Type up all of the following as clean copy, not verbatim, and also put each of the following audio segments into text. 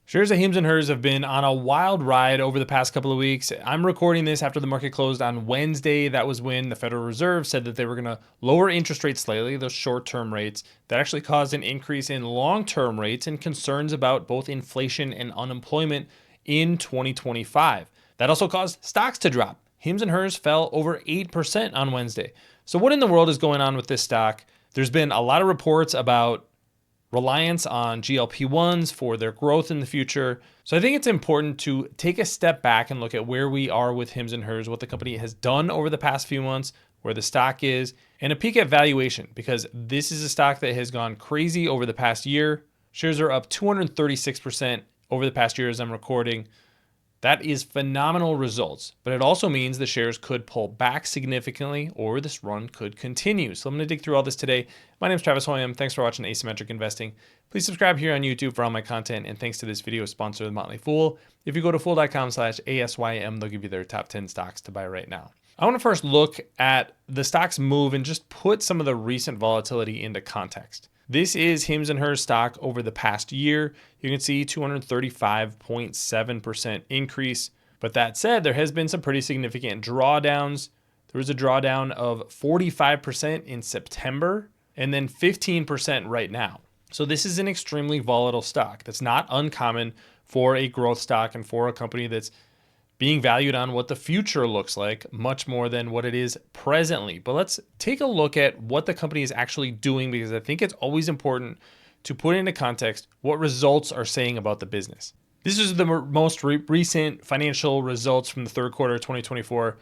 Shares of Hims and Hers have been on a wild ride over the past couple of weeks. I'm recording this after the market closed on Wednesday. That was when the Federal Reserve said that they were going to lower interest rates slightly, those short-term rates. That actually caused an increase in long-term rates and concerns about both inflation and unemployment in 2025. That also caused stocks to drop. Hims and Hers fell over 8% on Wednesday. So what in the world is going on with this stock? There's been a lot of reports about reliance on GLP-1s for their growth in the future. So I think it's important to take a step back and look at where we are with Hims and Hers, what the company has done over the past few months, where the stock is, and a peek at valuation, because this is a stock that has gone crazy over the past year. Shares are up 236% over the past year as I'm recording. That is phenomenal results, but it also means the shares could pull back significantly or this run could continue. So I'm going to dig through all this today. My name is Travis Hoium. Thanks for watching Asymmetric Investing. Please subscribe here on YouTube for all my content, and thanks to this video sponsor, The Motley Fool. If you go to fool.com/ASYM, they'll give you their top 10 stocks to buy right now. I want to first look at the stock's move and just put some of the recent volatility into context. This is Hims and Hers stock over the past year. You can see 235.7% increase. But that said, there has been some pretty significant drawdowns. There was a drawdown of 45% in September and then 15% right now. So this is an extremely volatile stock. That's not uncommon for a growth stock and for a company that's being valued on what the future looks like much more than what it is presently. But let's take a look at what the company is actually doing, because I think it's always important to put into context what results are saying about the business. This is the most recent financial results from the third quarter of 2024.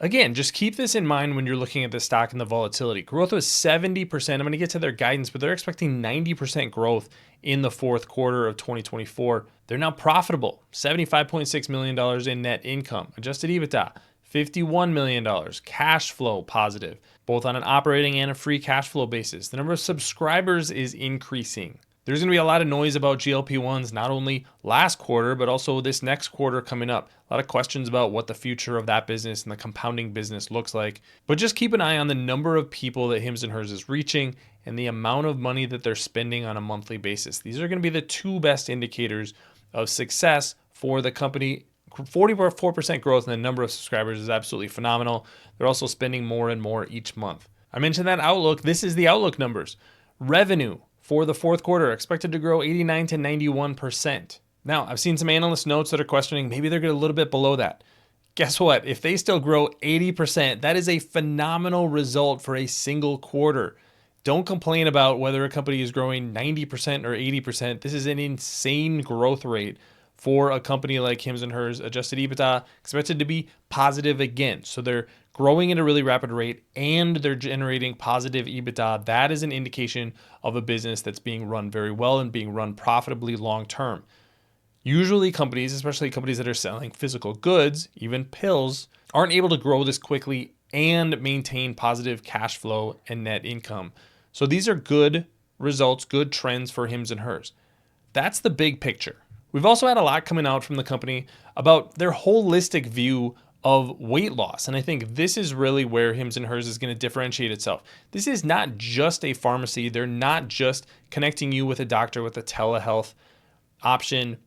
Again, just keep this in mind when you're looking at the stock and the volatility. Growth was 70%. I'm going to get to their guidance, but they're expecting 90% growth in the fourth quarter of 2024. They're now profitable, $75.6 million in net income, adjusted EBITDA, $51 million, cash flow positive, both on an operating and a free cash flow basis. The number of subscribers is increasing. There's going to be a lot of noise about GLP-1s, not only last quarter, but also this next quarter coming up. A lot of questions about what the future of that business and the compounding business looks like. But just keep an eye on the number of people that Hims and Hers is reaching and the amount of money that they're spending on a monthly basis. These are going to be the two best indicators of success for the company. 44% growth in the number of subscribers is absolutely phenomenal. They're also spending more and more each month. I mentioned that outlook. This is the outlook numbers. Revenue for the fourth quarter expected to grow 89 to 91%. Now, I've seen some analyst notes that are questioning maybe they're going a little bit below that. Guess what? If they still grow 80%, that is a phenomenal result for a single quarter. Don't complain about whether a company is growing 90% or 80%. This is an insane growth rate for a company like Hims and Hers. Adjusted EBITDA expected to be positive again. So they're growing at a really rapid rate and they're generating positive EBITDA. That is an indication of a business that's being run very well and being run profitably long term. Usually companies, especially companies that are selling physical goods, even pills, aren't able to grow this quickly and maintain positive cash flow and net income. So these are good results, good trends for Hims and Hers. That's the big picture. We've also had a lot coming out from the company about their holistic view of weight loss. And I think this is really where Hims and Hers is going to differentiate itself. This is not just a pharmacy. They're not just connecting you with a doctor with a telehealth option,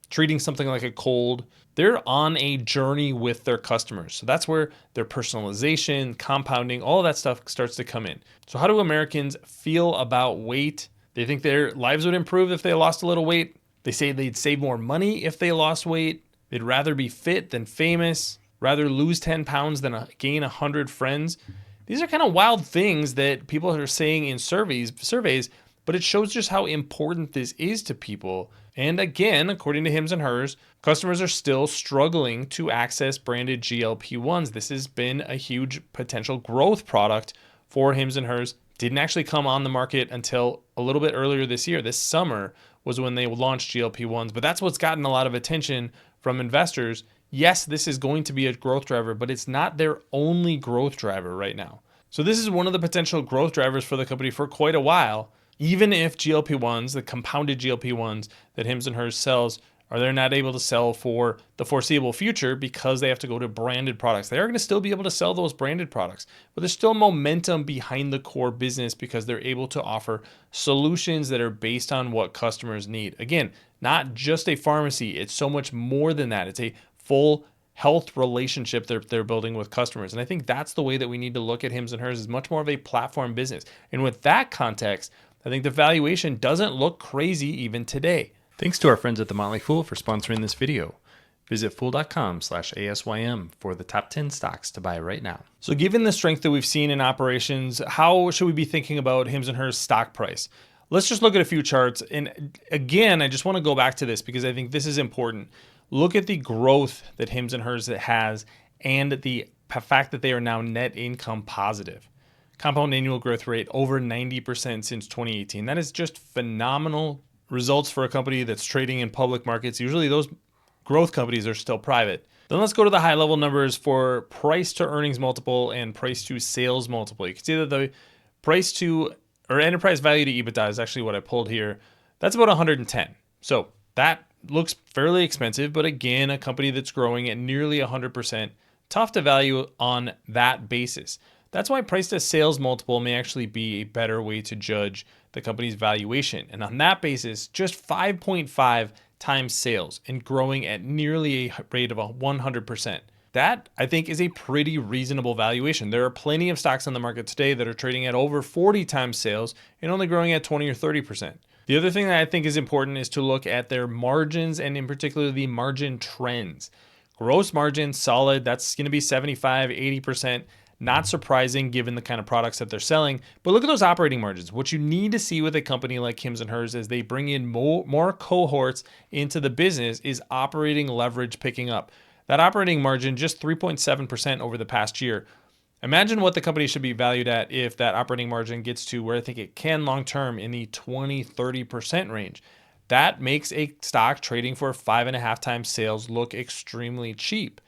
treating something like a cold. They're on a journey with their customers. So that's where their personalization, compounding, all of that stuff starts to come in. So how do Americans feel about weight? They think their lives would improve if they lost a little weight. They say they'd save more money if they lost weight. They'd rather be fit than famous, rather lose 10 pounds than gain 100 friends. These are kind of wild things that people are saying in surveys, but it shows just how important this is to people. And again, according to Hims and Hers, customers are still struggling to access branded GLP-1s. This has been a huge potential growth product for Hims and Hers. Didn't actually come on the market until a little bit earlier this year. This summer was when they launched GLP-1s, but that's what's gotten a lot of attention from investors. Yes, this is going to be a growth driver, but it's not their only growth driver right now. So this is one of the potential growth drivers for the company for quite a while. Even if GLP-1s, the compounded GLP-1s that Hims and Hers sells, they're not able to sell for the foreseeable future because they have to go to branded products. They are going to still be able to sell those branded products, but there's still momentum behind the core business because they're able to offer solutions that are based on what customers need. Again, not just a pharmacy. It's so much more than that. It's a full health relationship they're building with customers. And I think that's the way that we need to look at Hims and Hers, is much more of a platform business. And with that context, I think the valuation doesn't look crazy even today. Thanks to our friends at The Motley Fool for sponsoring this video. Visit fool.com/ASYM for the top 10 stocks to buy right now. So given the strength that we've seen in operations, how should we be thinking about Hims and Hers stock price? Let's just look at a few charts. And again, I just want to go back to this because I think this is important. Look at the growth that Hims and Hers has and the fact that they are now net income positive. Compound annual growth rate over 90% since 2018. That is just phenomenal results for a company that's trading in public markets. Usually those growth companies are still private. Then let's go to the high level numbers for price to earnings multiple and price to sales multiple. You can see that the price to, or enterprise value to EBITDA is actually what I pulled here. That's about 110. So that looks fairly expensive, but again, a company that's growing at nearly 100%, tough to value on that basis. That's why price to sales multiple may actually be a better way to judge the company's valuation. And on that basis, just 5.5 times sales and growing at nearly a rate of 100%. That, I think, is a pretty reasonable valuation. There are plenty of stocks on the market today that are trading at over 40 times sales and only growing at 20 or 30%. The other thing that I think is important is to look at their margins, and in particular the margin trends. Gross margin solid, that's going to be 75, 80%. Not surprising given the kind of products that they're selling. But look at those operating margins. What you need to see with a company like Hims and Hers as they bring in more cohorts into the business is operating leverage picking up. That operating margin, just 3.7% over the past year. Imagine what the company should be valued at if that operating margin gets to where I think it can long-term in the 20, 30% range. That makes a stock trading for 5.5 times sales look extremely cheap.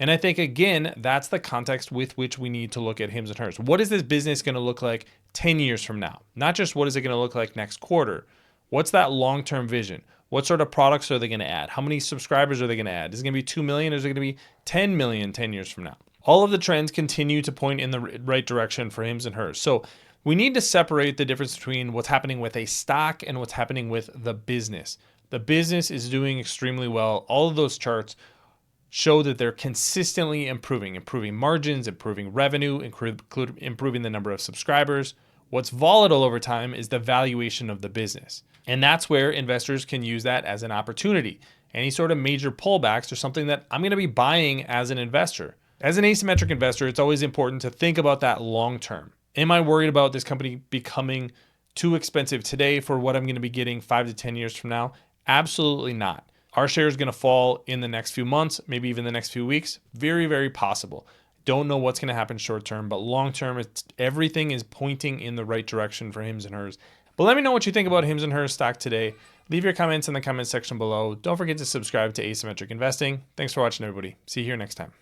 And I think, again, that's the context with which we need to look at Hims and Hers. What is this business going to look like 10 years from now? Not just what is it going to look like next quarter. What's that long-term vision? What sort of products are they going to add? How many subscribers are they going to add? Is it going to be 2 million or is it going to be 10 million 10 years from now? All of the trends continue to point in the right direction for Hims and Hers. So we need to separate the difference between what's happening with a stock and what's happening with the business. The business is doing extremely well. All of those charts show that they're consistently improving margins, improving revenue, improving the number of subscribers. What's volatile over time is the valuation of the business. And that's where investors can use that as an opportunity. Any sort of major pullbacks are something that I'm going to be buying as an investor. As an asymmetric investor, it's always important to think about that long term. Am I worried about this company becoming too expensive today for what I'm going to be getting 5 to 10 years from now? Absolutely not. Our share is going to fall in the next few months, maybe even the next few weeks. Very, very possible. Don't know what's going to happen short term, but long term, everything is pointing in the right direction for Hims and Hers. But let me know what you think about Hims and Hers stock today. Leave your comments in the comments section below. Don't forget to subscribe to Asymmetric Investing. Thanks for watching, everybody. See you here next time.